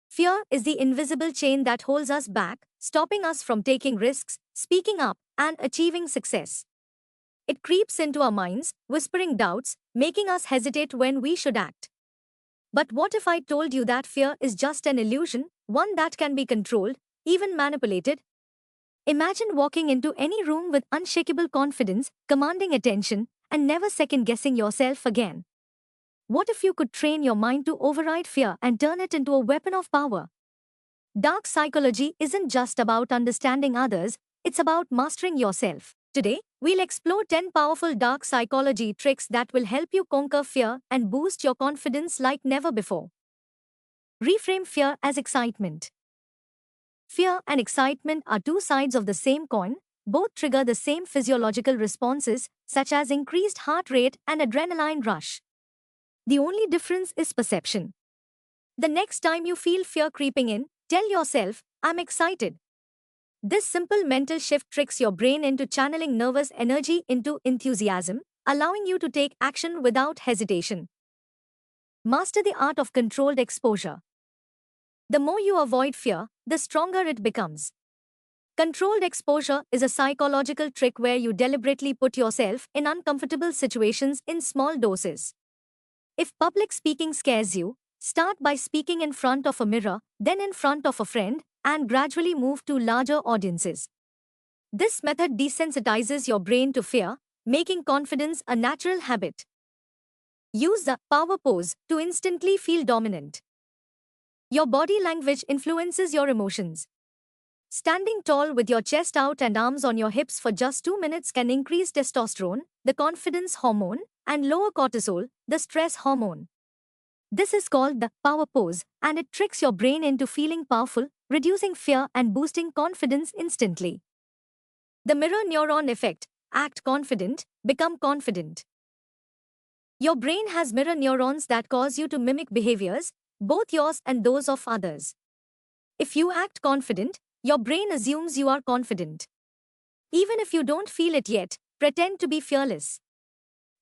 Fear is the invisible chain that holds us back, stopping us from taking risks, speaking up, and achieving success. It creeps into our minds, whispering doubts, making us hesitate when we should act. But what if I told you that fear is just an illusion, one that can be controlled, even manipulated? Imagine walking into any room with unshakable confidence, commanding attention, and never second guessing yourself again. What if you could train your mind to override fear and turn it into a weapon of power? Dark psychology isn't just about understanding others, it's about mastering yourself. Today, we'll explore 10 powerful dark psychology tricks that will help you conquer fear and boost your confidence like never before. Reframe fear as excitement. Fear and excitement are two sides of the same coin, both trigger the same physiological responses, such as increased heart rate and adrenaline rush. The only difference is perception. The next time you feel fear creeping in, tell yourself, I'm excited. This simple mental shift tricks your brain into channeling nervous energy into enthusiasm, allowing you to take action without hesitation. Master the art of controlled exposure. The more you avoid fear, the stronger it becomes. Controlled exposure is a psychological trick where you deliberately put yourself in uncomfortable situations in small doses. If public speaking scares you, start by speaking in front of a mirror, then in front of a friend, and gradually move to larger audiences. This method desensitizes your brain to fear, making confidence a natural habit. Use the power pose to instantly feel dominant. Your body language influences your emotions. Standing tall with your chest out and arms on your hips for just 2 minutes can increase testosterone, the confidence hormone, and lower cortisol, the stress hormone. This is called the power pose, and it tricks your brain into feeling powerful, reducing fear and boosting confidence instantly. The mirror neuron effect. Act confident, become confident. Your brain has mirror neurons that cause you to mimic behaviors, both yours and those of others. If you act confident, your brain assumes you are confident. Even if you don't feel it yet, pretend to be fearless.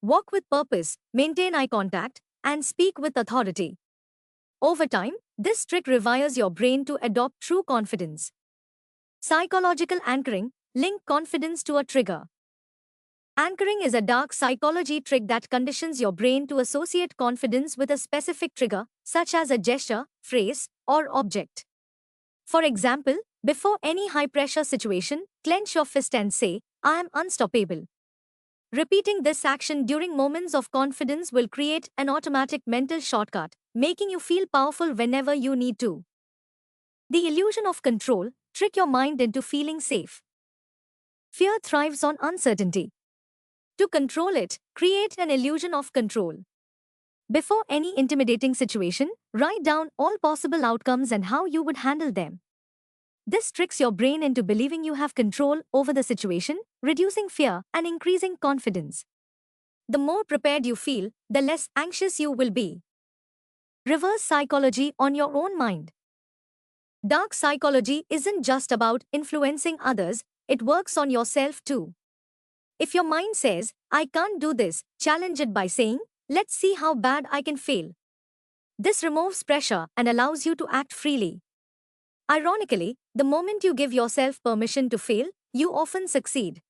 Walk with purpose, maintain eye contact, and speak with authority. Over time, this trick rewires your brain to adopt true confidence. Psychological anchoring. Link confidence to a trigger. Anchoring is a dark psychology trick that conditions your brain to associate confidence with a specific trigger, such as a gesture, phrase, or object. For example, before any high-pressure situation, clench your fist and say, I am unstoppable. Repeating this action during moments of confidence will create an automatic mental shortcut, making you feel powerful whenever you need to. The illusion of control. Trick your mind into feeling safe. Fear thrives on uncertainty. To control it, create an illusion of control. Before any intimidating situation, write down all possible outcomes and how you would handle them. This tricks your brain into believing you have control over the situation, reducing fear and increasing confidence. The more prepared you feel, the less anxious you will be. Reverse psychology on your own mind. Dark psychology isn't just about influencing others, it works on yourself too. If your mind says, I can't do this, challenge it by saying, let's see how bad I can fail. This removes pressure and allows you to act freely. Ironically, the moment you give yourself permission to fail, you often succeed.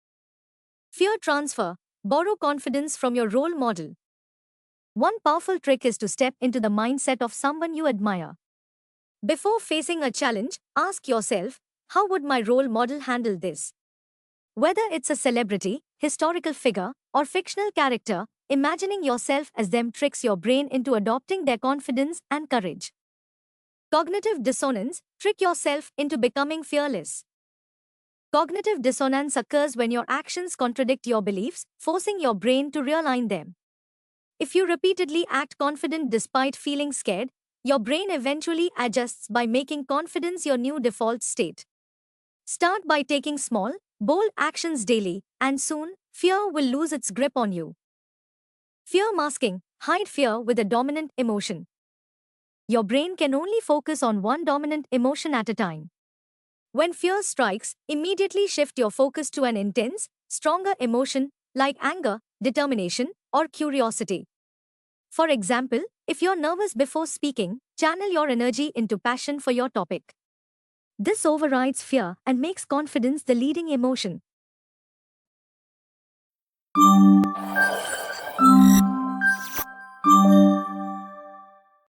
Fear transfer. Borrow confidence from your role model. One powerful trick is to step into the mindset of someone you admire. Before facing a challenge, ask yourself, how would my role model handle this? Whether it's a celebrity, historical figure, or fictional character, imagining yourself as them tricks your brain into adopting their confidence and courage. Cognitive dissonance. Trick yourself into becoming fearless. Cognitive dissonance occurs when your actions contradict your beliefs, forcing your brain to realign them. If you repeatedly act confident despite feeling scared, your brain eventually adjusts by making confidence your new default state. Start by taking small, bold actions daily, and soon, fear will lose its grip on you. Fear masking. Hide fear with a dominant emotion. Your brain can only focus on one dominant emotion at a time. When fear strikes, immediately shift your focus to an intense, stronger emotion, like anger, determination, or curiosity. For example, if you're nervous before speaking, channel your energy into passion for your topic. This overrides fear and makes confidence the leading emotion.